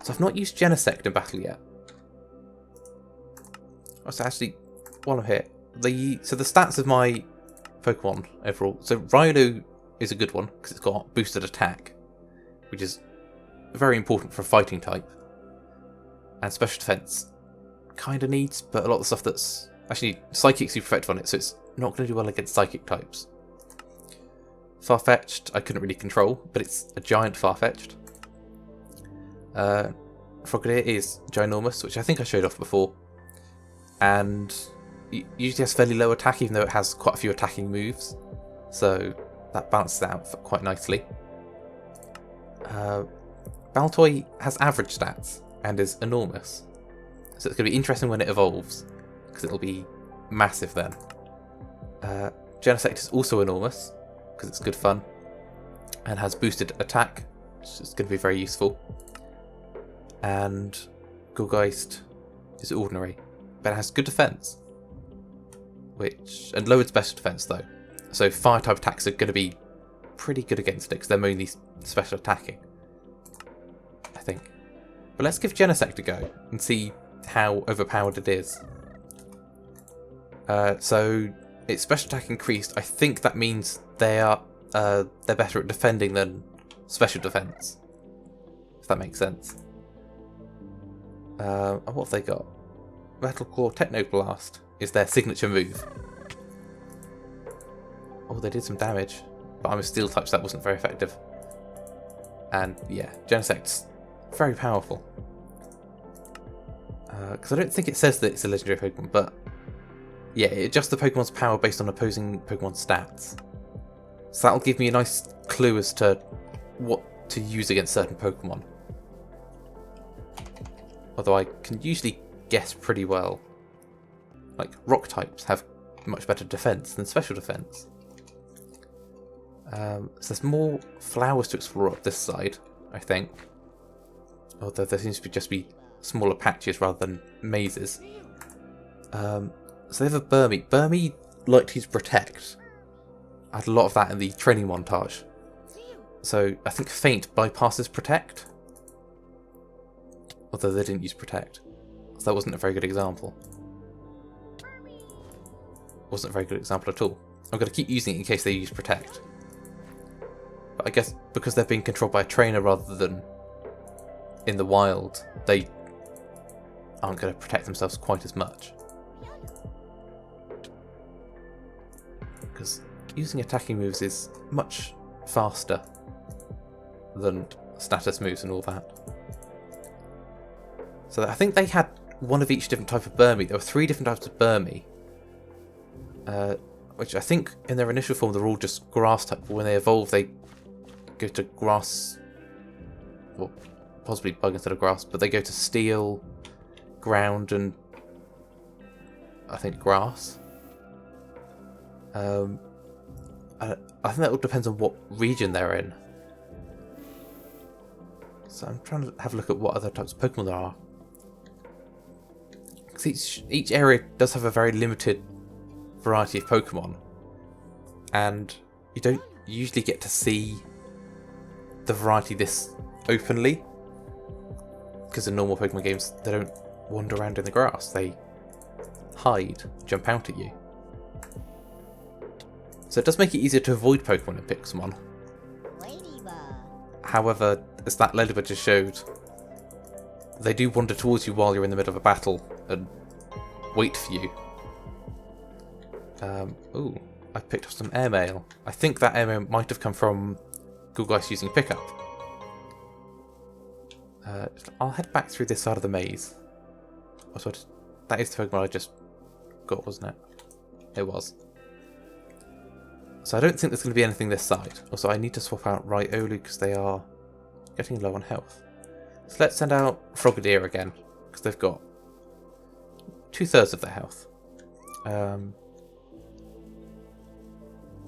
So I've not used Genesect in battle yet. Oh, so actually, while I'm here, so the stats of my Pokemon overall. So Rhino is a good one because it's got boosted attack, which is very important for a fighting type. And special defense kind of needs, but a lot of the stuff that's actually Psychic's super effective on it, so it's not going to do well against Psychic types. Farfetch'd, I couldn't really control, but it's a giant Farfetch'd. Frogadier is ginormous, which I think I showed off before, and usually has fairly low attack, even though it has quite a few attacking moves, so that balances out quite nicely. Baltoy has average stats and is enormous, so it's going to be interesting when it evolves, because it'll be massive then. Genesect is also enormous, because it's good fun, and has boosted attack, which is going to be very useful. And Gourgeist is ordinary, but it has good defense, and lowered special defense though. So fire type attacks are going to be pretty good against it because they're mainly special attacking, I think. But let's give Genesect a go and see how overpowered it is. So its special attack increased. I think that means they're better at defending than special defense, if that makes sense. And what have they got? Metal Claw Technoblast is their signature move. Oh, they did some damage, but I'm a steel type, so that wasn't very effective. And yeah, Genesect's very powerful. Because I don't think it says that it's a legendary Pokemon, but yeah, it adjusts the Pokemon's power based on opposing Pokemon stats. So that'll give me a nice clue as to what to use against certain Pokemon. Although I can usually guess pretty well. Like, rock types have much better defense than special defense. So there's more flowers to explore up this side, I think. Although there seems to just be smaller patches rather than mazes. So they have a Burmy. Burmy liked to use Protect. I had a lot of that in the training montage. So I think Faint bypasses Protect. Although they didn't use Protect. So that wasn't a very good example. Wasn't a very good example at all. I'm going to keep using it in case they use Protect. But I guess because they're being controlled by a trainer rather than in the wild, they aren't going to protect themselves quite as much. Because using attacking moves is much faster than status moves and all that. So I think they had one of each different type of Burmy. There were 3 different types of Burmy. Which I think in their initial form they're all just grass type, but when they evolve they go to grass, well, possibly bug instead of grass, but they go to steel, ground, and I think grass. I think that all depends on what region they're in. So I'm trying to have a look at what other types of Pokemon there are. Because each area does have a very limited variety of Pokemon, and you don't usually get to see the variety this openly, because in normal Pokemon games they don't wander around in the grass, they hide, jump out at you. So it does make it easier to avoid Pokemon in Pixelmon. However, as that Ladybug just showed, they do wander towards you while you're in the middle of a battle and wait for you. Ooh, I picked up some airmail. I think that airmail might have come from Gourgeist using pickup. I'll head back through this side of the maze. Oh, that is the Pokemon I just got, wasn't it? It was. So I don't think there's going to be anything this side. Also, I need to swap out Riolu because they are getting low on health. So let's send out Frogadier again, because they've got 2/3 of their health.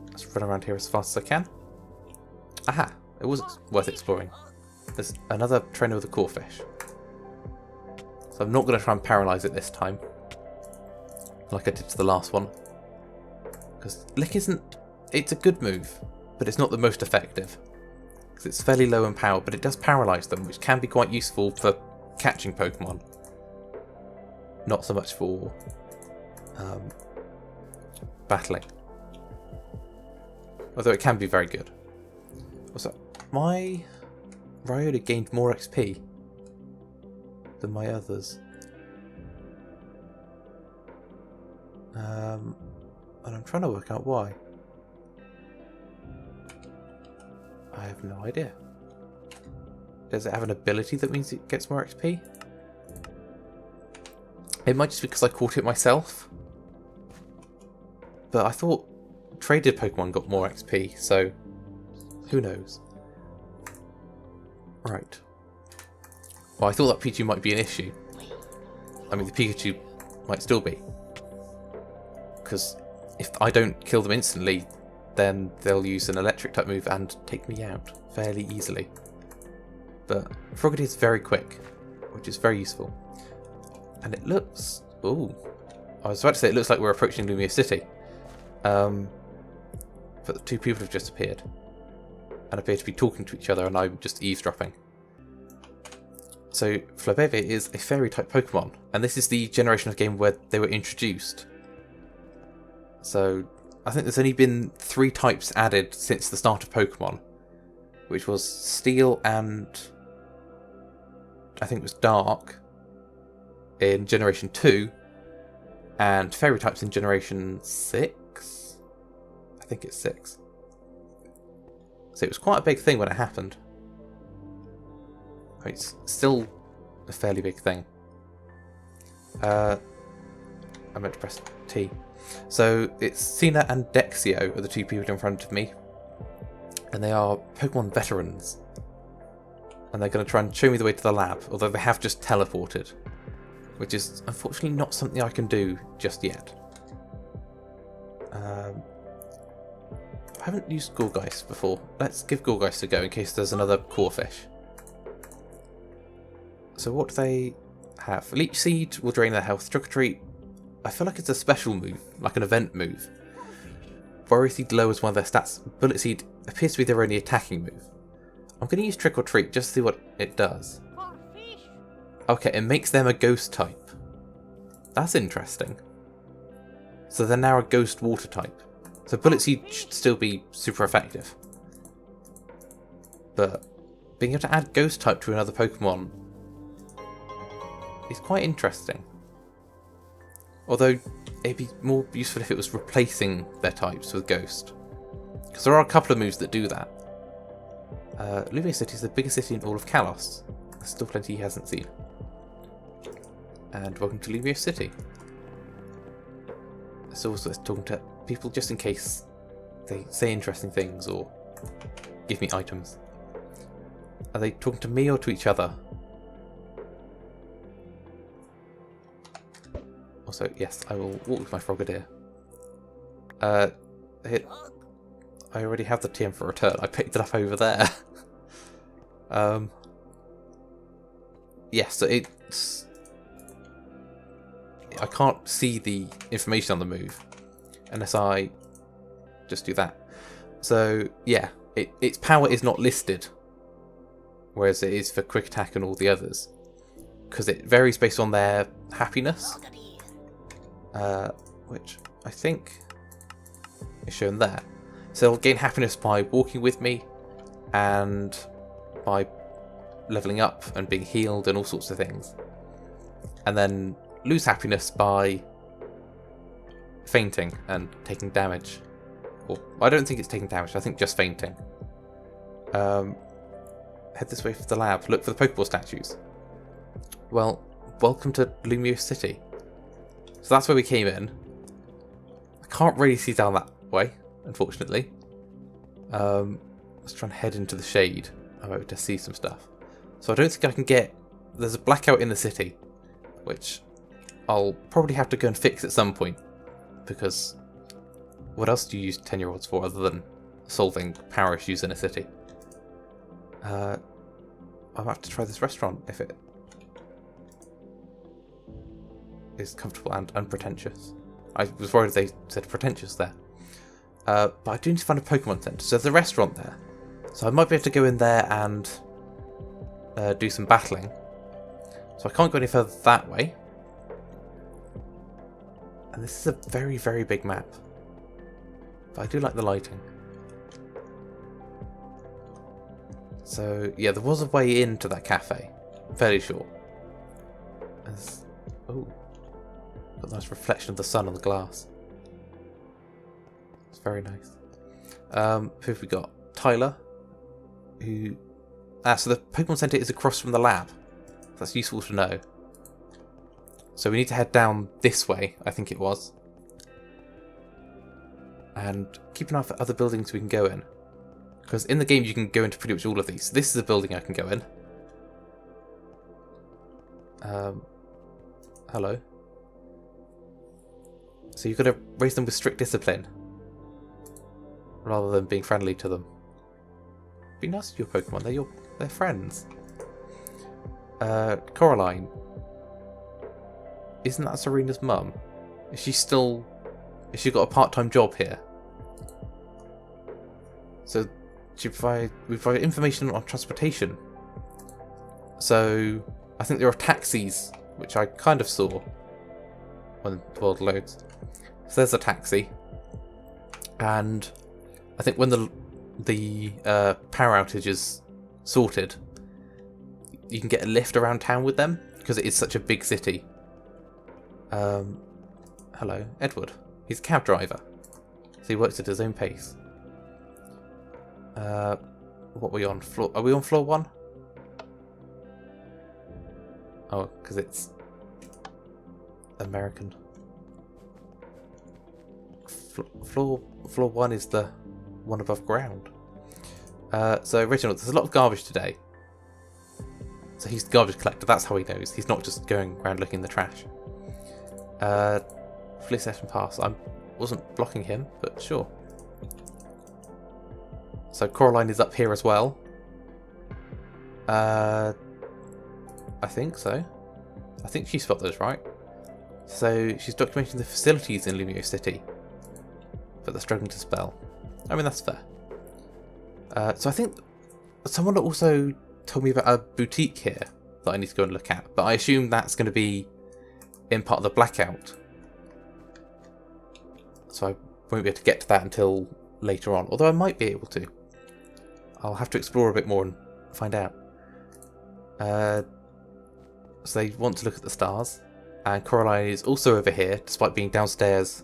Let's run around here as fast as I can. Aha! It was worth exploring. There's another trainer with a Corphish. So I'm not going to try and paralyse it this time, like I did to the last one. Because Lick isn't... It's a good move, but it's not the most effective. because it's fairly low in power, but it does paralyze them, which can be quite useful for catching Pokemon. Not so much for battling. Although it can be very good. Also, my Rhyhorn gained more XP than my others. And I'm trying to work out why. I have no idea. Does it have an ability that means it gets more XP? It might just be because I caught it myself. But I thought traded Pokemon got more XP, so who knows? Right. Well, I thought that Pikachu might be an issue. I mean, the Pikachu might still be. Because if I don't kill them instantly, then they'll use an electric type move and take me out fairly easily. But Frogadier is very quick, which is very useful. And it looks... Ooh. I was about to say it looks like we're approaching Lumiose City. But the two people have just appeared. And appear to be talking to each other, and I'm just eavesdropping. So, Flabebe is a fairy-type Pokemon. And this is the generation of game where they were introduced. So, I think there's only been 3 types added since the start of Pokemon. Which was Steel and... I think it was Dark in Generation 2. And Fairy types in Generation 6? I think it's 6. So it was quite a big thing when it happened. I mean, it's still a fairly big thing. I meant to press T. So it's Cena and Dexio are the 2 people in front of me. And they are Pokemon veterans. And they're going to try and show me the way to the lab, although they have just teleported. Which is unfortunately not something I can do just yet. I haven't used Gorgeist before. Let's give Gorgeist a go in case there's another Corphish. So what do they have? Leech Seed will drain their health. Trick or Treat, I feel like it's a special move, like an event move. Worry Seed lowers one of their stats. Bullet Seed appears to be their only attacking move. I'm going to use Trick or Treat just to see what it does. Okay, it makes them a ghost type. That's interesting. So they're now a ghost water type. So Bullet Seed should still be super effective. But being able to add ghost type to another Pokemon is quite interesting. Although it'd be more useful if it was replacing their types with ghost. Because there are a couple of moves that do that. Lumiose City is the biggest city in all of Kalos. There's still plenty he hasn't seen. And welcome to Lumiose City. It's also talking to people just in case they say interesting things or give me items. Are they talking to me or to each other? Also, yes, I will walk with my Frogadier. I already have the TM for return. I picked it up over there. Yes, so it's... I can't see the information on the move unless I just do that. So yeah, its power is not listed, whereas it is for quick attack and all the others, because it varies based on their happiness, which I think is shown there. So they'll gain happiness by walking with me and by leveling up and being healed and all sorts of things, and then lose happiness by fainting and taking damage. Or I don't think it's taking damage, I think just fainting. Head this way for the lab. Look for the Pokeball statues. Well, welcome to Lumiose City. So that's where we came in. I can't really see down that way, unfortunately. Let's try and head into the shade. I'm able to see some stuff. So I don't think I can get... There's a blackout in the city, which I'll probably have to go and fix at some point, because what else do you use 10-year-olds for other than solving power issues in a city? I might have to try this restaurant if it is comfortable and unpretentious. I was worried they said pretentious there. But I do need to find a Pokemon Center. So there's a restaurant there. So I might be able to go in there and do some battling. So I can't go any further that way. And this is a very, very big map. But I do like the lighting. So, yeah, there was a way into that cafe. I'm fairly sure. Oh, got a nice reflection of the sun on the glass. It's very nice. Who have we got? Tyler, who... so the Pokemon Center is across from the lab. That's useful to know. So we need to head down this way, I think it was. And keep an eye for other buildings we can go in. Because in the game you can go into pretty much all of these. This is a building I can go in. Hello. So you've got to raise them with strict discipline. Rather than being friendly to them. Be nice to your Pokemon, they're friends. Coraline. Isn't that Serena's mum? Has she got a part-time job here? So we provide information on transportation. So I think there are taxis, which I kind of saw when the world loads. So there's a taxi. And I think when the power outage is sorted, you can get a lift around town with them because it is such a big city. Hello, Edward. He's a cab driver, so he works at his own pace. What are we on? Are we on floor 1? Oh, because it's American. Floor 1 is the one above ground. So Reginald, there's a lot of garbage today. So he's the garbage collector. That's how he knows. He's not just going around looking in the trash. Police session pass. I wasn't blocking him, but sure. So Coraline is up here as well. I think so. I think she spelled those right. So she's documenting the facilities in Lumiose City, but they're struggling to spell. I mean, that's fair. So I think someone also told me about a boutique here that I need to go and look at, but I assume that's going to be in part of the blackout. So I won't be able to get to that until later on, although I might be able to. I'll have to explore a bit more and find out. So they want to look at the stars, and Coraline is also over here, despite being downstairs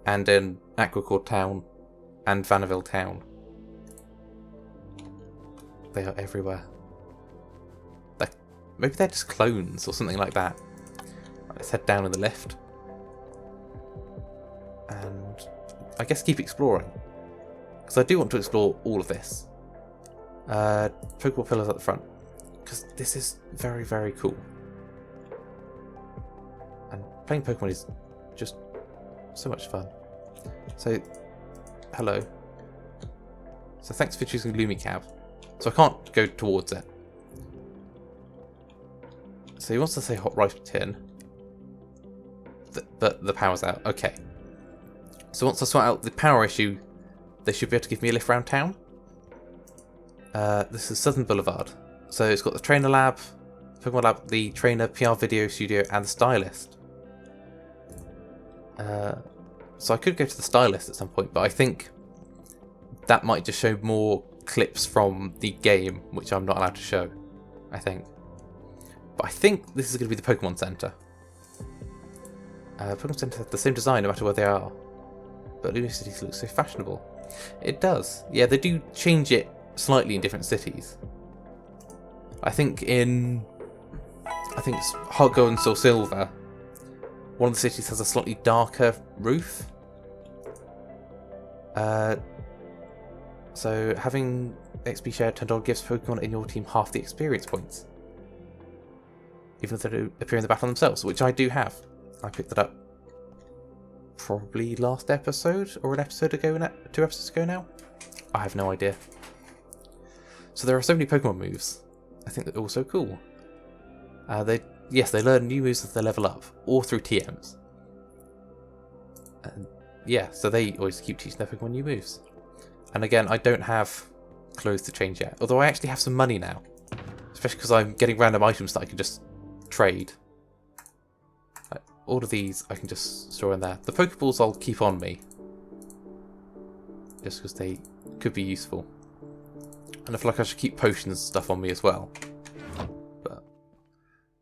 and in Aquacord Town and Vanderville Town. They are everywhere. Maybe they're just clones or something like that. Right, let's head down in the lift. And I guess keep exploring. Because I do want to explore all of this. Pokeball pillars at the front. Because this is very, very cool. And playing Pokemon is just so much fun. So, hello. So thanks for choosing Lumicab. So I can't go towards it. So he wants to say hot rice tin. But the power's out. Okay. So once I sort out the power issue, they should be able to give me a lift around town. This is Southern Boulevard. So it's got the trainer lab, Pokemon lab, the trainer, PR video studio, and the stylist. So I could go to the stylist at some point, but I think that might just show more clips from the game, which I'm not allowed to show, I think. But I think this is going to be the Pokemon Center. Pokemon Center have the same design no matter where they are. But Lumiose City looks so fashionable. It does. Yeah, they do change it slightly in different cities. I think it's Heart Gold and Soul Silver. One of the cities has a slightly darker roof. So having XP share turned on gives Pokemon in your team half the experience points. Even if they do appear in the battle themselves, which I do have. I picked that up probably last episode, or an episode ago, 2 episodes ago now? I have no idea. So there are so many Pokemon moves. I think they're all so cool. They learn new moves as they level up, or through TMs. Yeah, so they always keep teaching their Pokemon new moves. And again, I don't have clothes to change yet. Although I actually have some money now. Especially because I'm getting random items that I can just trade. All of these I can just store in there. The Pokeballs I'll keep on me. Just because they could be useful. And I feel like I should keep potions and stuff on me as well.